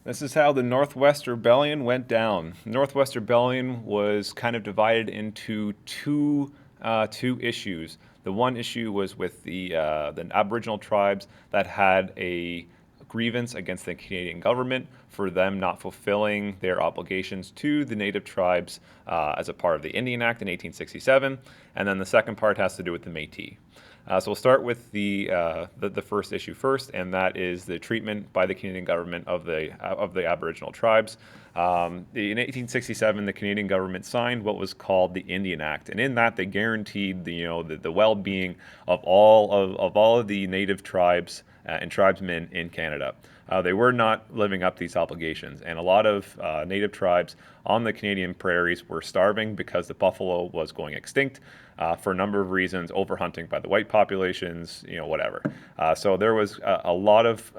This is how the Northwest Rebellion went down. Northwest Rebellion was kind of divided into two issues. The one issue was with the Aboriginal tribes that had a grievance against the Canadian government for them not fulfilling their obligations to the Native tribes as a part of the Indian Act in 1867, and then the second part has to do with the Métis. So we'll start with the first issue first, and that is the treatment by the Canadian government of the Aboriginal tribes. In 1867, the Canadian government signed what was called the Indian Act, and in that they guaranteed the well-being of all of the Native tribes and tribesmen in Canada. They were not living up to these obligations, and a lot of Native tribes on the Canadian prairies were starving because the buffalo was going extinct for a number of reasons, overhunting by the white populations, whatever. So there was a lot of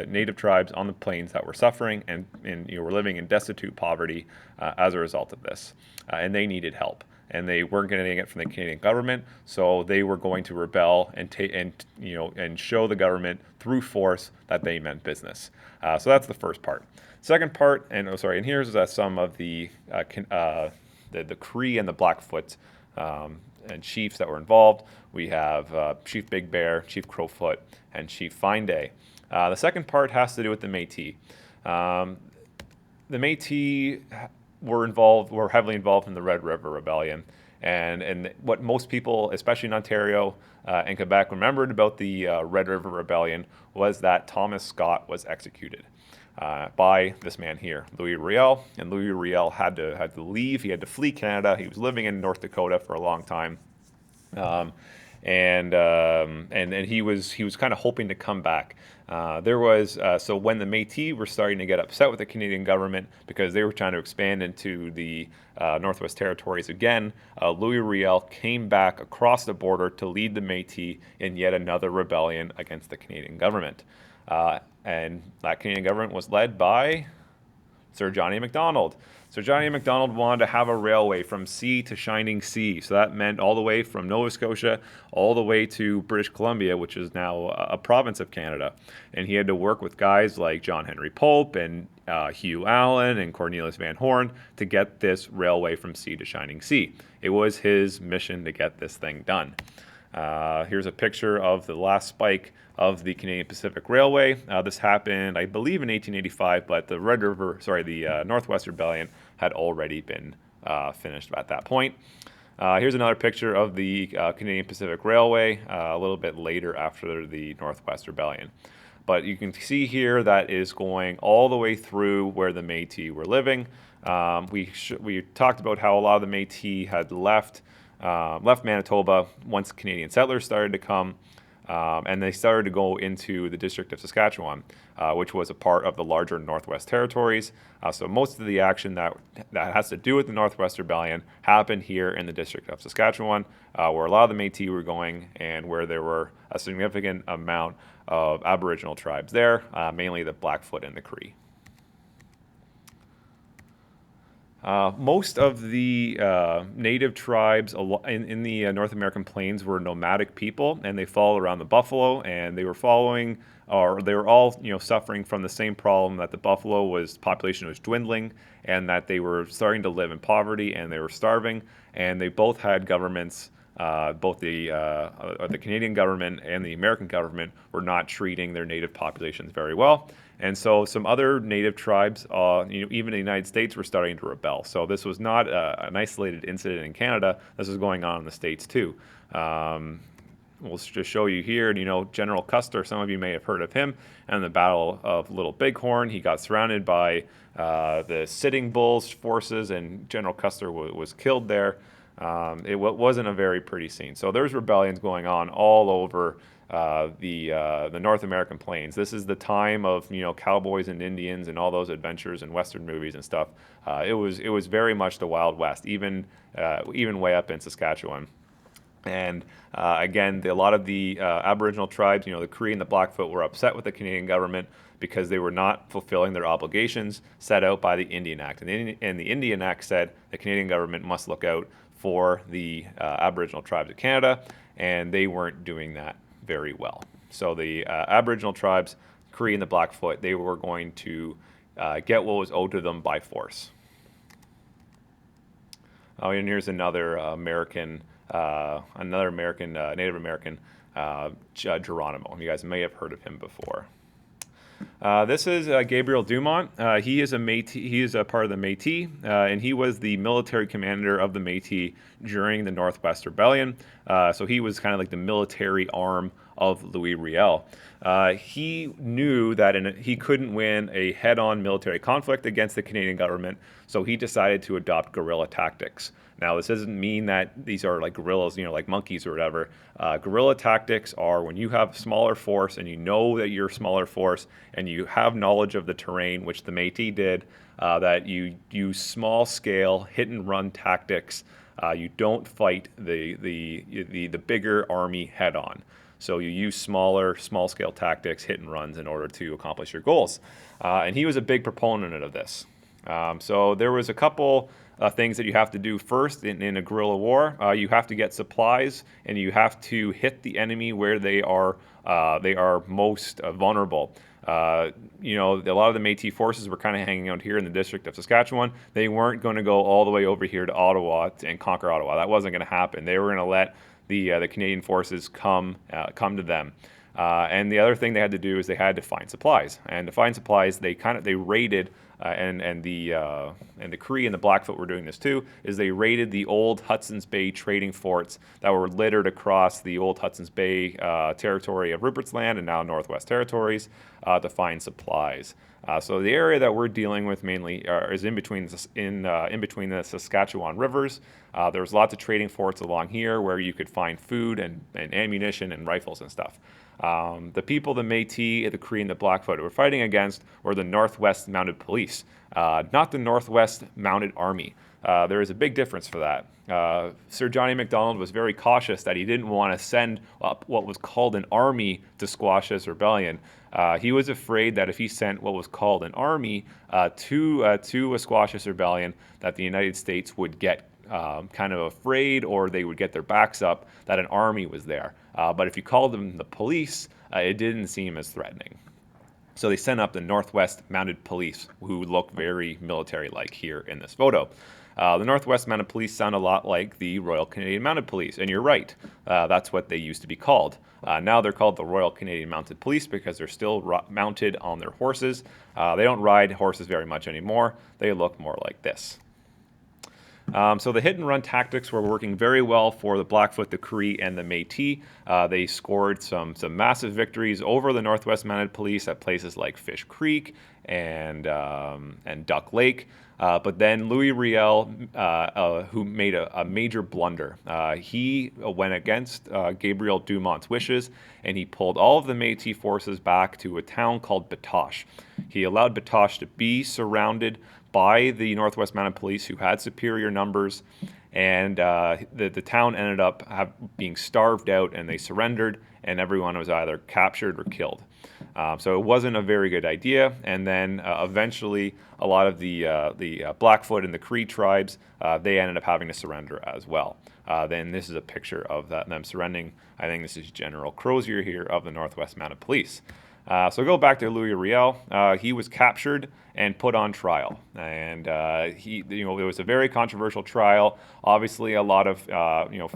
Native tribes on the plains that were suffering and were living in destitute poverty as a result of this, and they needed help. And they weren't getting it from the Canadian government, so they were going to rebel and show the government through force that they meant business. So that's the first part. Second part, and here's some of the Cree and the Blackfoot and chiefs that were involved. We have Chief Big Bear, Chief Crowfoot, and Chief Fine Day. The second part has to do with the Métis. The Métis were heavily involved in the Red River Rebellion. And what most people, especially in Ontario and Quebec, remembered about the Red River Rebellion was that Thomas Scott was executed by this man here, Louis Riel. And Louis Riel had to leave. He had to flee Canada. He was living in North Dakota for a long time. And he was kind of hoping to come back. So when the Métis were starting to get upset with the Canadian government because they were trying to expand into the Northwest Territories again, Louis Riel came back across the border to lead the Métis in yet another rebellion against the Canadian government. And that Canadian government was led by Sir John A. Macdonald. So John A. Macdonald wanted to have a railway from sea to shining sea. So that meant all the way from Nova Scotia all the way to British Columbia, which is now a province of Canada. And he had to work with guys like John Henry Pope and Hugh Allen and Cornelius Van Horn to get this railway from sea to shining sea. It was his mission to get this thing done. Here's a picture of the last spike of the Canadian Pacific Railway. This happened, I believe, in 1885, but the Northwest Rebellion had already been finished at that point. Here's another picture of the Canadian Pacific Railway a little bit later after the Northwest Rebellion. But you can see here that is going all the way through where the Métis were living. We talked about how a lot of the Métis had left Manitoba once Canadian settlers started to come, and they started to go into the District of Saskatchewan, which was a part of the larger Northwest Territories. So most of the action that has to do with the Northwest Rebellion happened here in the District of Saskatchewan, where a lot of the Métis were going and where there were a significant amount of Aboriginal tribes there, mainly the Blackfoot and the Cree. Most of the native tribes in the North American plains were nomadic people, and they followed around the buffalo, and they were all suffering from the same problem that the population was dwindling, and that they were starting to live in poverty, and they were starving, and they both had governments. Both the Canadian government and the American government were not treating their native populations very well. And so some other native tribes, even in the United States, were starting to rebel. So this was not an isolated incident in Canada. This was going on in the States too. We'll just show you here, General Custer, some of you may have heard of him, and the Battle of Little Bighorn. He got surrounded by the Sitting Bull's forces, and General Custer was killed there. It wasn't a very pretty scene. So there's rebellions going on all over the North American plains. This is the time of cowboys and Indians and all those adventures and Western movies and stuff. It was very much the Wild West, even way up in Saskatchewan. And again, a lot of the Aboriginal tribes, the Cree and the Blackfoot, were upset with the Canadian government because they were not fulfilling their obligations set out by the Indian Act. And the Indian Act said the Canadian government must look out for the Aboriginal tribes of Canada, and they weren't doing that very well. So the Aboriginal tribes, Cree and the Blackfoot, they were going to get what was owed to them by force. Oh, and here's another American, Native American, Geronimo. You guys may have heard of him before. This is Gabriel Dumont. He is a Métis. He is a part of the Métis, and he was the military commander of the Métis during the Northwest Rebellion. So he was kind of like the military arm of Louis Riel. He knew that he couldn't win a head-on military conflict against the Canadian government, so he decided to adopt guerrilla tactics. Now, this doesn't mean that these are like guerrillas, like monkeys or whatever. Guerrilla tactics are when you have smaller force and you know that you're a smaller force and you have knowledge of the terrain, which the Métis did, that you use small-scale hit-and-run tactics. You don't fight the bigger army head-on. So you use small-scale tactics, hit and runs in order to accomplish your goals. And he was a big proponent of this. So there was a couple things that you have to do first in a guerrilla war. You have to get supplies, and you have to hit the enemy where they are most vulnerable. A lot of the Métis forces were kind of hanging out here in the district of Saskatchewan. They weren't going to go all the way over here to Ottawa and conquer Ottawa. That wasn't going to happen. They were going to let the Canadian forces come to them. And the other thing they had to do is they had to find supplies. And to find supplies, they raided, and the Cree and the Blackfoot were doing this too, is they raided the old Hudson's Bay trading forts that were littered across the old Hudson's Bay territory of Rupert's Land and now Northwest Territories to find supplies. So the area that we're dealing with mainly is in between the Saskatchewan rivers. There's lots of trading forts along here where you could find food and ammunition and rifles and stuff. The people, the Métis, the Cree, and the Blackfoot were fighting against were the Northwest Mounted Police, not the Northwest Mounted Army. There is a big difference for that. Sir John A. Macdonald was very cautious that he didn't want to send up what was called an army to squash this rebellion. He was afraid that if he sent what was called an army to squash this rebellion, that the United States would get kind of afraid, or they would get their backs up that an army was there. But if you called them the police, it didn't seem as threatening. So they sent up the Northwest Mounted Police, who look very military-like here in this photo. The Northwest Mounted Police sound a lot like the Royal Canadian Mounted Police, and you're right. That's what they used to be called. Now they're called the Royal Canadian Mounted Police because they're still mounted on their horses. They don't ride horses very much anymore. They look more like this. So the hit-and-run tactics were working very well for the Blackfoot, the Cree, and the Métis. They scored some massive victories over the Northwest Mounted Police at places like Fish Creek and Duck Lake. But then Louis Riel, who made a major blunder, he went against Gabriel Dumont's wishes, and he pulled all of the Métis forces back to a town called Batoche. He allowed Batoche to be surrounded by the Northwest Mounted Police, who had superior numbers, and the town ended up being starved out, and they surrendered, and everyone was either captured or killed. So it wasn't a very good idea, and then eventually a lot of the Blackfoot and the Cree tribes, they ended up having to surrender as well. Then this is a picture of them surrendering. I think this is General Crozier here of the Northwest Mounted Police. So go back to Louis Riel. He was captured and put on trial, and it was a very controversial trial. Obviously, a lot of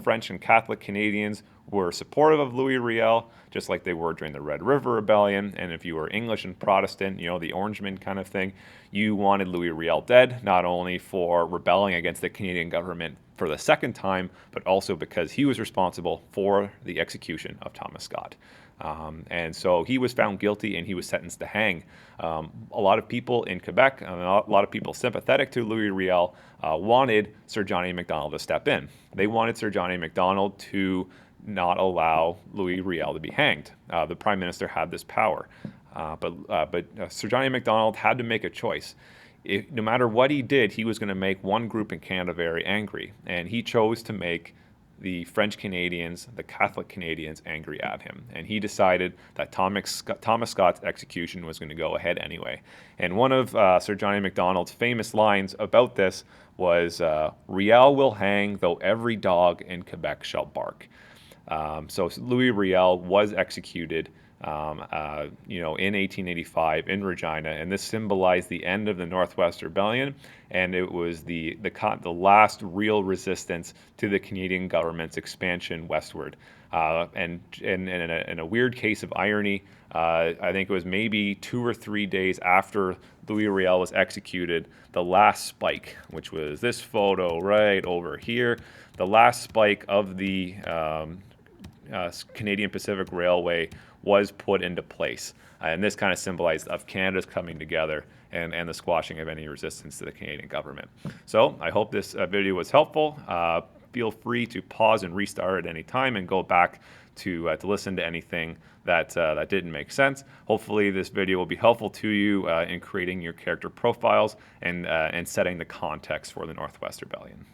French and Catholic Canadians were supportive of Louis Riel, just like they were during the Red River Rebellion. And if you were English and Protestant, the Orangemen kind of thing, you wanted Louis Riel dead, not only for rebelling against the Canadian government for the second time, but also because he was responsible for the execution of Thomas Scott. And so he was found guilty and he was sentenced to hang. A lot of people in Quebec, and a lot of people sympathetic to Louis Riel, wanted Sir John A. Macdonald to step in. They wanted Sir John A. Macdonald to not allow Louis Riel to be hanged. The Prime Minister had this power. But Sir John A. Macdonald had to make a choice. No matter what he did, he was going to make one group in Canada very angry. And he chose to make the French Canadians, the Catholic Canadians, angry at him. And he decided that Thomas Scott's execution was going to go ahead anyway. And one of Sir John A. Macdonald's famous lines about this was, Riel will hang, though every dog in Quebec shall bark. So Louis Riel was executed in 1885 in Regina, and this symbolized the end of the Northwest Rebellion, and it was the last real resistance to the Canadian government's expansion westward. And in a weird case of irony, I think it was maybe 2 or 3 days after Louis Riel was executed, the last spike, which was this photo right over here, the last spike of the Canadian Pacific Railway was put into place. And this kind of symbolized of Canada's coming together and the squashing of any resistance to the Canadian government. So I hope this video was helpful. Feel free to pause and restart at any time and go back to listen to anything that didn't make sense. Hopefully this video will be helpful to you in creating your character profiles and setting the context for the Northwest Rebellion.